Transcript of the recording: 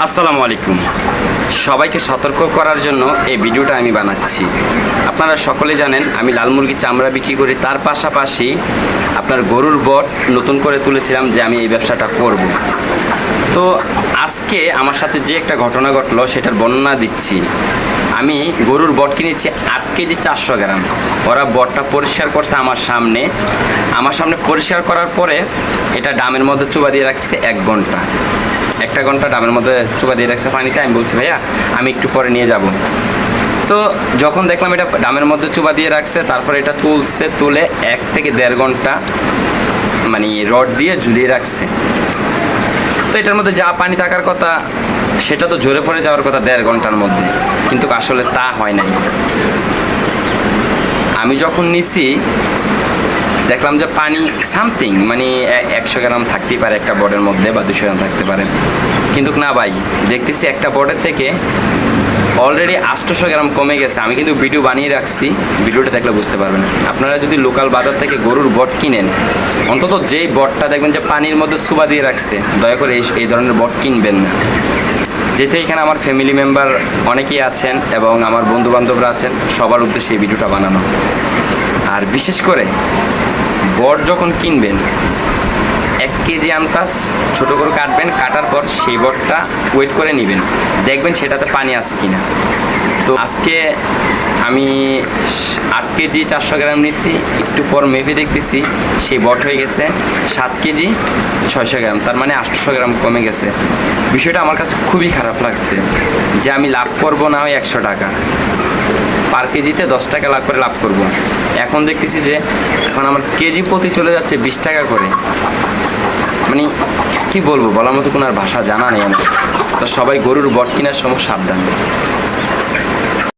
আসসালামু আলাইকুম। সবাইকে সতর্ক করার জন্য এই ভিডিওটা আমি বানাচ্ছি। আপনারা সকলে জানেন আমি লাল মুরগির চামড়া বিক্রি করি, তার পাশাপাশি আপনার গরুর বট নতুন করে তুলেছিলাম যে আমি এই ব্যবসাটা করব। তো আজকে আমার সাথে যে একটা ঘটনা ঘটলো সেটার বর্ণনা দিচ্ছি। আমি গরুর বট কিনেছি 8 কেজি 400 গ্রাম। ওরা বটটা পরিষ্কার করছে আমার সামনে পরিষ্কার করার পরে এটা ডামের মধ্যে চুবা দিয়ে রাখছে 1 ঘন্টা। 1 ঘন্টা ডামের মধ্যে চুবা দিয়ে রাখছে পানিতে। আমি বলছি ভাইয়া আমি একটু পরে নিয়ে যাব। তো যখন দেখলাম এটা ডামের মধ্যে চুবা দিয়ে রাখছে, তারপরে এটা তুলে 1 থেকে 1.5 ঘন্টা মানে রড দিয়ে ঝুলিয়ে রাখছে। তো এটার মধ্যে যা পানি থাকার কথা সেটা তো ঝরে পড়ে যাওয়ার কথা 1.5 ঘন্টার মধ্যে, কিন্তু আসলে তা হয় নাই। আমি যখন নিছি দেখলাম যে পানি সামথিং মানে 100 গ্রাম থাকতেই পারে একটা বটের মধ্যে, বা 200 গ্রাম থাকতে পারে, কিন্তু না ভাই, দেখতেছি একটা বটের থেকে অলরেডি 800 গ্রাম কমে গেছে। আমি কিন্তু ভিডিও বানিয়ে রাখছি, ভিডিওটা দেখলে বুঝতে পারবেন। আপনারা যদি লোকাল বাজার থেকে গরুর বট কিনেন, অন্তত যেই বটটা দেখবেন যে পানির মধ্যে সুবা দিয়ে রাখছে, দয়া করে এই ধরনের বট কিনবেন না। যেহেতু এখানে আমার ফ্যামিলি মেম্বার অনেকেই আছেন এবং আমার বন্ধুবান্ধবরা আছেন, সবার উদ্দেশ্যে এই ভিডিওটা বানানো। আর বিশেষ করে বট যখন কিনবেন 1 কেজি আন্তাজ ছোটো করে কাটবেন, কাটার পর সেই বটটা ওয়েট করে নেবেন, দেখবেন সেটাতে পানি আছে কিনা। তো আজকে আমি 8 কেজি 400 গ্রাম নিচ্ছি, একটু পর মেপে দেখতেছি সেই বট হয়ে গেছে 7 কেজি 600 গ্রাম, তার মানে 800 গ্রাম কমে গেছে। বিষয়টা আমার কাছে খুবই খারাপ লাগছে যে আমি লাভ করব না হয় 100 টাকা, পার কেজিতে 10 টাকা লাভ করব। এখন দেখতেছি যে এখন আমার কেজি প্রতি চলে যাচ্ছে 20 টাকা করে। মানে কি বলবো, বলার মতো কোনো আর ভাষা জানা নেই আমার। তো সবাই গরুর বট কেনার সময় সাবধান।